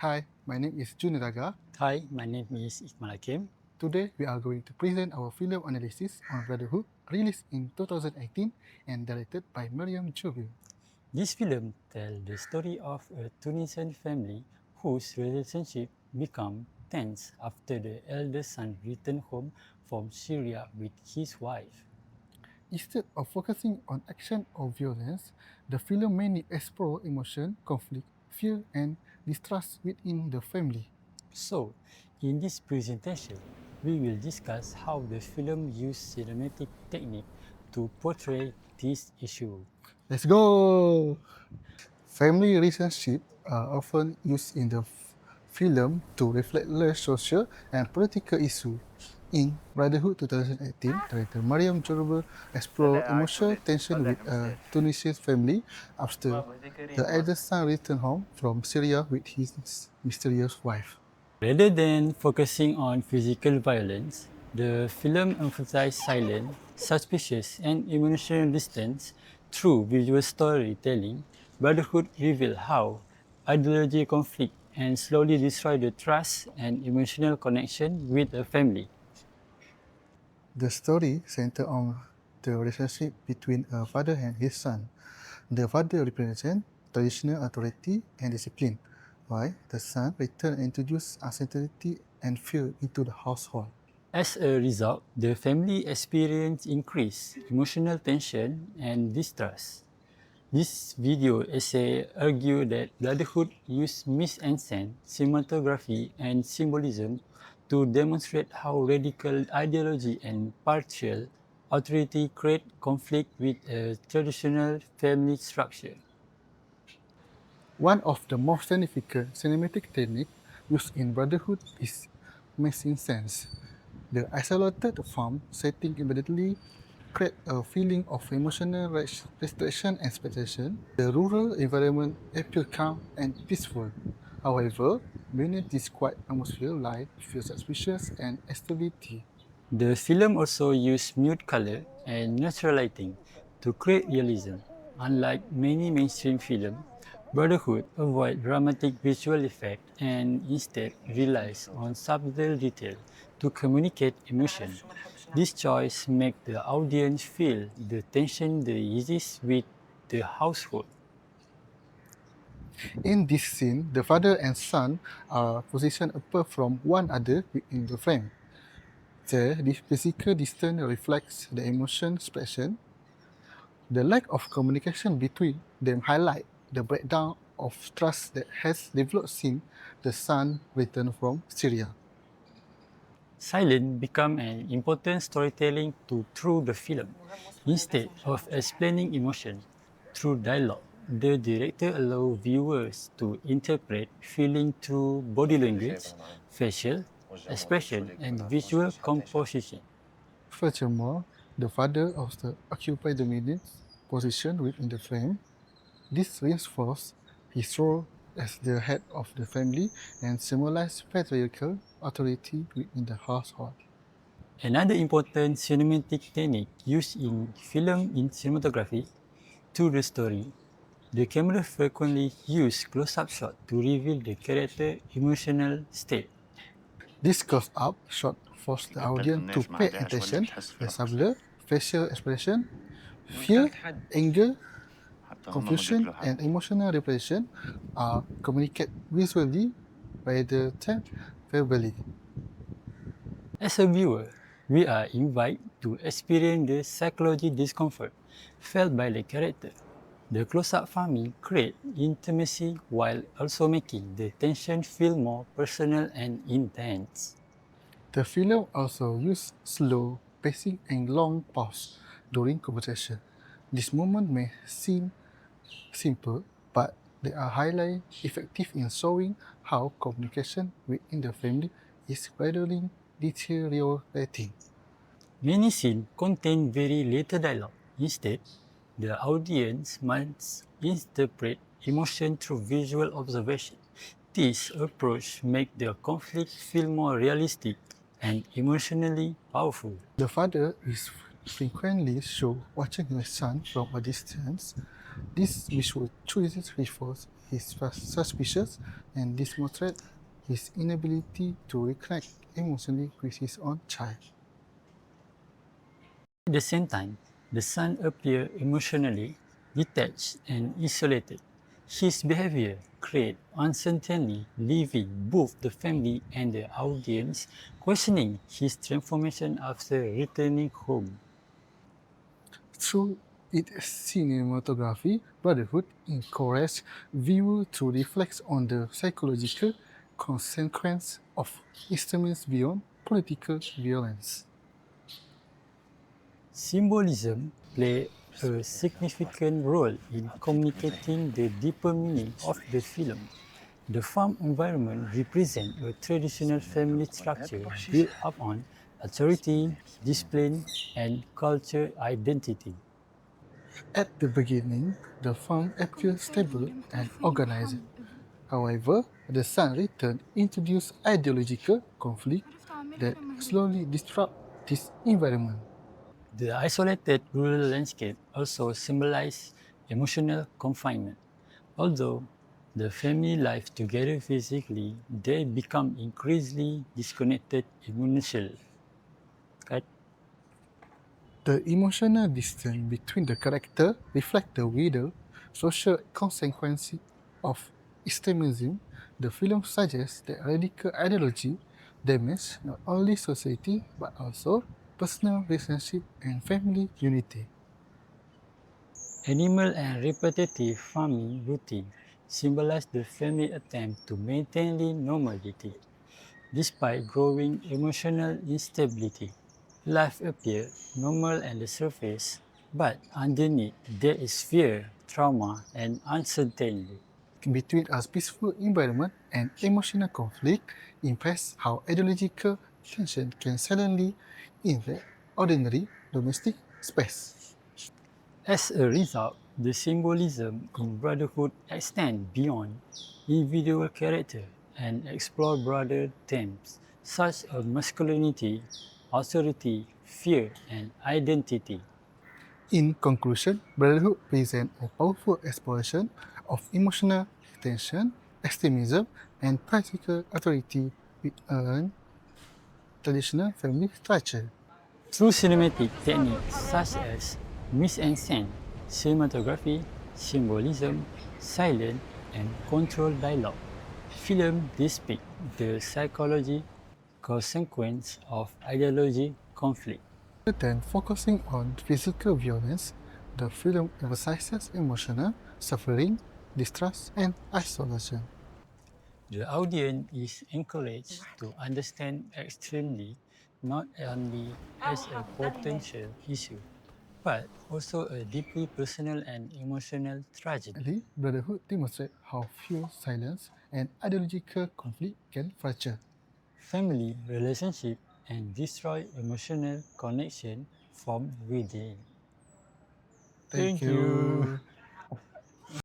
Hi, my name is Daga. Hi, my name is Iqmal Haqim. Today we are going to present our film analysis on Brotherhood, released in 2018 and directed by Meryam Joobeur. This film tells the story of a Tunisian family whose relationship became tense after the eldest son returned home from Syria with his wife. Instead of focusing on action or violence, the film mainly explores emotion, conflict, fear, and distrust within the family. So, in this presentation, we will discuss how the film used cinematic technique to portray this issue. Let's go! Family relationships are often used in the film to reflect large social and political issues. In Brotherhood 2018, director Meryam Joobeur explored emotional tension with a Tunisian family after the eldest son returned home from Syria with his mysterious wife. Rather than focusing on physical violence, the film emphasized silence, suspicious, and emotional distance through visual storytelling. Brotherhood revealed how ideology conflict and slowly destroy the trust and emotional connection with a family. The story centers on the relationship between a father and his son. The father represents traditional authority and discipline, while the son returns and introduces uncertainty and fear into the household. As a result, the family experienced increased emotional tension and distrust. This video essay argued that Brotherhood used mise-en-scène, cinematography, and symbolism to demonstrate how radical ideology and partial authority create conflict with a traditional family structure. One of the most significant cinematic techniques used in Brotherhood is mise-en-scène. The isolated farm setting immediately creates a feeling of emotional restriction and expectation. The rural environment appears calm and peaceful. However, beneath this quiet atmosphere lie fear, suspicious, and instability. The film also used mute color and natural lighting to create realism. Unlike many mainstream films, Brotherhood avoids dramatic visual effects and instead relies on subtle detail to communicate emotion. This choice makes the audience feel the tension that exists with the household. In this scene, the father and son are positioned apart from one another within the frame. There, this physical distance reflects the emotion expression. The lack of communication between them highlight the breakdown of trust that has developed since the son returned from Syria. Silence become an important storytelling tool through the film. Instead of explaining emotion through dialogue, the director allows viewers to interpret feeling through body language, facial expression, and visual composition. Furthermore, the father also occupies the dominant position within the frame. This reinforces his role as the head of the family and symbolizes patriarchal authority within the household. Another important cinematic technique used in film in cinematography through the story, the camera frequently uses close-up shots to reveal the character's emotional state. This close-up shot forces the audience to pay attention to subtle facial expression, fear, anger, confusion, and emotional repression are communicated visually rather than verbally. As a viewer, we are invited to experience the psychological discomfort felt by the character. The close-up farming creates intimacy while also making the tension feel more personal and intense. The film also uses slow pacing and long pause during conversation. This moment may seem simple, but they are highly effective in showing how communication within the family is gradually deteriorating. Many scenes contain very little dialogue. Instead, the audience must interpret emotion through visual observation. This approach makes the conflict feel more realistic and emotionally powerful. The father is frequently shown watching his son from a distance. This visual choices reinforce his suspicions and demonstrate his inability to reconnect emotionally with his own child. At the same time, the son appears emotionally detached and isolated. His behavior creates uncertainty, leaving both the family and the audience questioning his transformation after returning home. Through its cinematography, Brotherhood encouraged viewers to reflect on the psychological consequences of extremism beyond political violence. Symbolism plays a significant role in communicating the deeper meaning of the film. The farm environment represents a traditional family structure built upon authority, discipline, and culture identity. At the beginning, the farm appeared stable and organized. However, the son return introduced ideological conflict that slowly disrupt this environment. The isolated rural landscape also symbolizes emotional confinement. Although the family live together physically, they become increasingly disconnected emotionally. Right? The emotional distance between the character reflects the wider social consequences of extremism. The film suggests that radical ideology damages not only society but also personal relationship and family unity. Animal and repetitive farming routine symbolize the family attempt to maintain normality. Despite growing emotional instability, life appears normal on the surface, but underneath there is fear, trauma, and uncertainty. Between a peaceful environment and emotional conflict impacts how ideological tension can suddenly invade ordinary domestic space. As a result, the symbolism in Brotherhood extends beyond individual character and explore broader themes such as masculinity, authority, fear, and identity. In conclusion, Brotherhood presents a powerful exploration of emotional tension, extremism, and practical authority within traditional family structure. Through cinematic techniques such as mise-en-scène, cinematography, symbolism, silence, and controlled dialogue, film depicts the psychology consequence of ideology conflict. Rather than focusing on physical violence, the film emphasizes emotional suffering, distrust, and isolation. The audience is encouraged to understand extremely not only as a potential issue, but also a deeply personal and emotional tragedy. The Brotherhood demonstrates how fear, silence, and ideological conflict can fracture. Family relationship and destroy emotional connection from within. Thank Thank you. you.